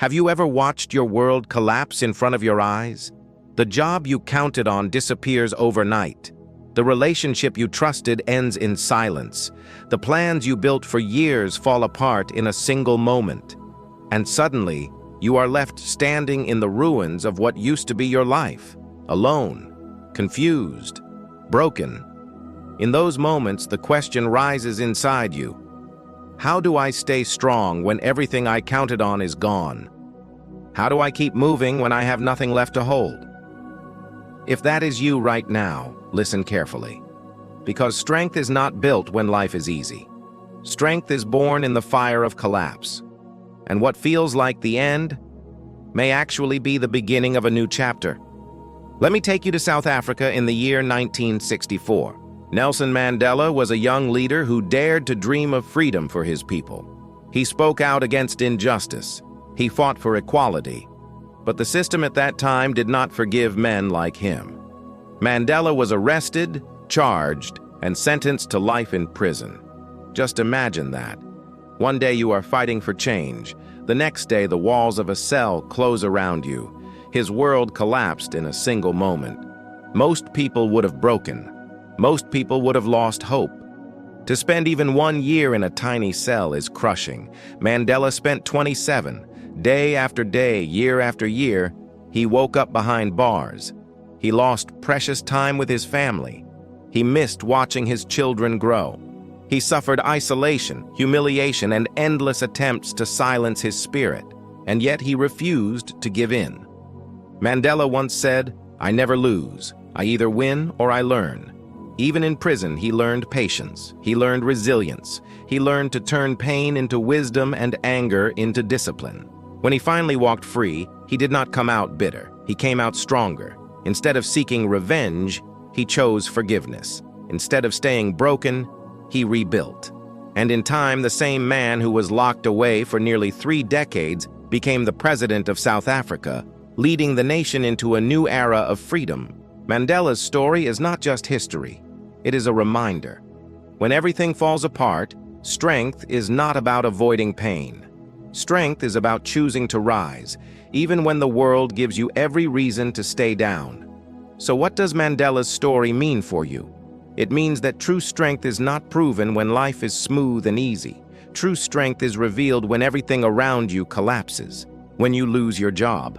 Have you ever watched your world collapse in front of your eyes? The job you counted on disappears overnight. The relationship you trusted ends in silence. The plans you built for years fall apart in a single moment. And suddenly, you are left standing in the ruins of what used to be your life, alone, confused, broken. In those moments, the question rises inside you. How do I stay strong when everything I counted on is gone? How do I keep moving when I have nothing left to hold? If that is you right now, listen carefully. Because strength is not built when life is easy. Strength is born in the fire of collapse. And what feels like the end may actually be the beginning of a new chapter. Let me take you to South Africa in the year 1964. Nelson Mandela was a young leader who dared to dream of freedom for his people. He spoke out against injustice. He fought for equality. But the system at that time did not forgive men like him. Mandela was arrested, charged, and sentenced to life in prison. Just imagine that. One day you are fighting for change. The next day the walls of a cell close around you. His world collapsed in a single moment. Most people would have broken. Most people would have lost hope. To spend even 1 year in a tiny cell is crushing. Mandela spent 27. Day after day, year after year, he woke up behind bars. He lost precious time with his family. He missed watching his children grow. He suffered isolation, humiliation, and endless attempts to silence his spirit, and yet he refused to give in. Mandela once said, "I never lose. I either win or I learn." Even in prison, he learned patience. He learned resilience. He learned to turn pain into wisdom and anger into discipline. When he finally walked free, he did not come out bitter. He came out stronger. Instead of seeking revenge, he chose forgiveness. Instead of staying broken, he rebuilt. And in time, the same man who was locked away for nearly 3 decades became the president of South Africa, leading the nation into a new era of freedom. Mandela's story is not just history. It is a reminder. When everything falls apart, strength is not about avoiding pain. Strength is about choosing to rise, even when the world gives you every reason to stay down. So what does Mandela's story mean for you? It means that true strength is not proven when life is smooth and easy. True strength is revealed when everything around you collapses, when you lose your job,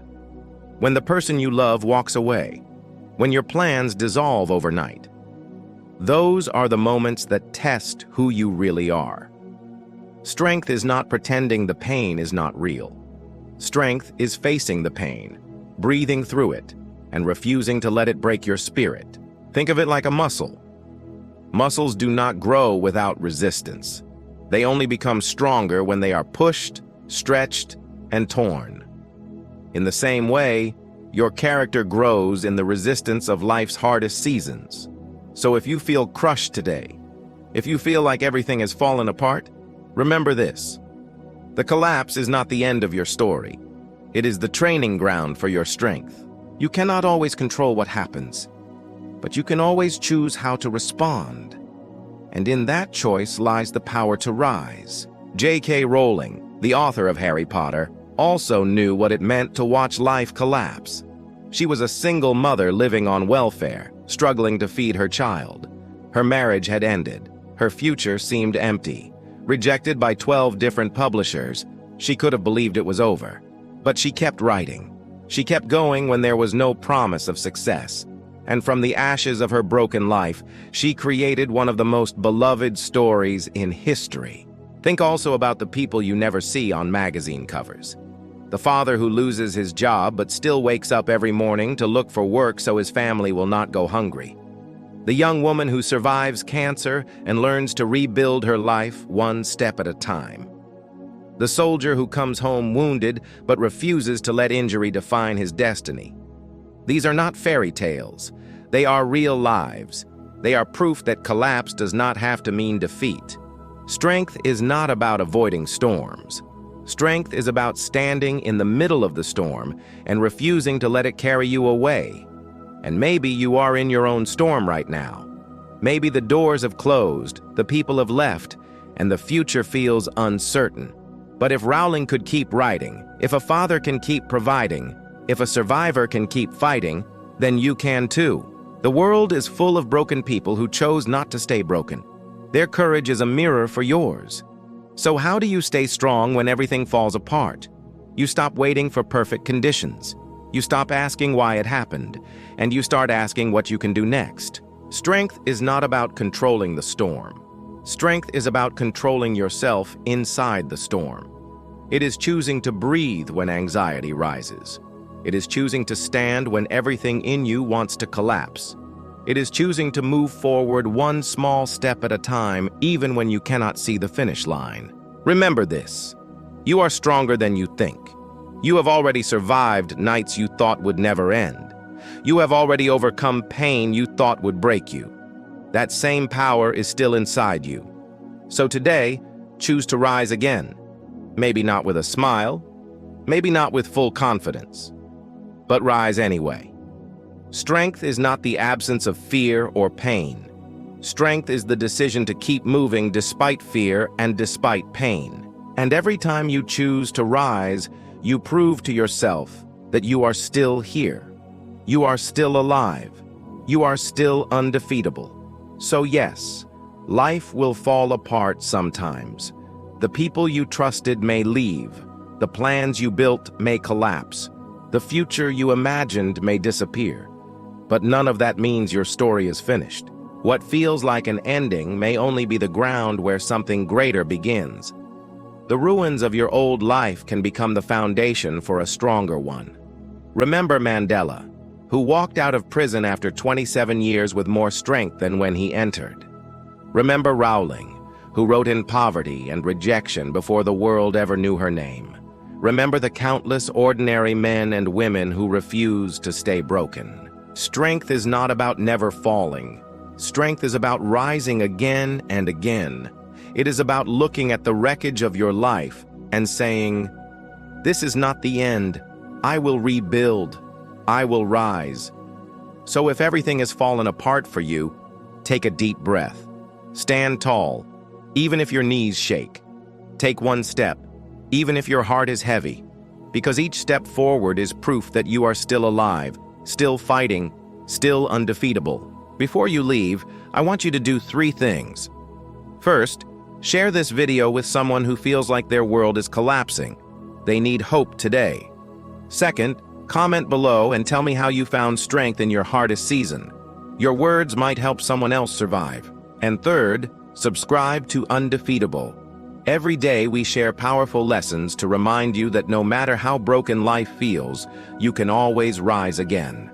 when the person you love walks away, when your plans dissolve overnight. Those are the moments that test who you really are. Strength is not pretending the pain is not real. Strength is facing the pain, breathing through it, and refusing to let it break your spirit. Think of it like a muscle. Muscles do not grow without resistance. They only become stronger when they are pushed, stretched, and torn. In the same way, your character grows in the resistance of life's hardest seasons. So if you feel crushed today, if you feel like everything has fallen apart, remember this. The collapse is not the end of your story. It is the training ground for your strength. You cannot always control what happens, but you can always choose how to respond. And in that choice lies the power to rise. J.K. Rowling, the author of Harry Potter, also knew what it meant to watch life collapse. She was a single mother living on welfare, struggling to feed her child. Her marriage had ended. Her future seemed empty. Rejected by 12 different publishers, she could have believed it was over. But she kept writing. She kept going when there was no promise of success. And from the ashes of her broken life, she created one of the most beloved stories in history. Think also about the people you never see on magazine covers. The father who loses his job but still wakes up every morning to look for work so his family will not go hungry. The young woman who survives cancer and learns to rebuild her life one step at a time. The soldier who comes home wounded but refuses to let injury define his destiny. These are not fairy tales. They are real lives. They are proof that collapse does not have to mean defeat. Strength is not about avoiding storms. Strength is about standing in the middle of the storm and refusing to let it carry you away. And maybe you are in your own storm right now. Maybe the doors have closed, the people have left, and the future feels uncertain. But if Rowling could keep writing, if a father can keep providing, if a survivor can keep fighting, then you can too. The world is full of broken people who chose not to stay broken. Their courage is a mirror for yours. So how do you stay strong when everything falls apart? You stop waiting for perfect conditions. You stop asking why it happened, and you start asking what you can do next. Strength is not about controlling the storm. Strength is about controlling yourself inside the storm. It is choosing to breathe when anxiety rises. It is choosing to stand when everything in you wants to collapse. It is choosing to move forward one small step at a time, even when you cannot see the finish line. Remember this: you are stronger than you think. You have already survived nights you thought would never end. You have already overcome pain you thought would break you. That same power is still inside you. So today, choose to rise again. Maybe not with a smile, maybe not with full confidence, but rise anyway. Strength is not the absence of fear or pain. Strength is the decision to keep moving despite fear and despite pain. And every time you choose to rise, you prove to yourself that you are still here. You are still alive. You are still undefeatable. So yes, life will fall apart sometimes. The people you trusted may leave. The plans you built may collapse. The future you imagined may disappear. But none of that means your story is finished. What feels like an ending may only be the ground where something greater begins. The ruins of your old life can become the foundation for a stronger one. Remember Mandela, who walked out of prison after 27 years with more strength than when he entered. Remember Rowling, who wrote in poverty and rejection before the world ever knew her name. Remember the countless ordinary men and women who refused to stay broken. Strength is not about never falling. Strength is about rising again and again. It is about looking at the wreckage of your life and saying, "This is not the end. I will rebuild. I will rise." So if everything has fallen apart for you, take a deep breath. Stand tall, even if your knees shake. Take one step, even if your heart is heavy, because each step forward is proof that you are still alive, still fighting, still undefeatable. Before you leave, I want you to do 3 things. First, share this video with someone who feels like their world is collapsing. They need hope today. Second, comment below and tell me how you found strength in your hardest season. Your words might help someone else survive. And third, subscribe to Undefeatable. Every day we share powerful lessons to remind you that no matter how broken life feels, you can always rise again.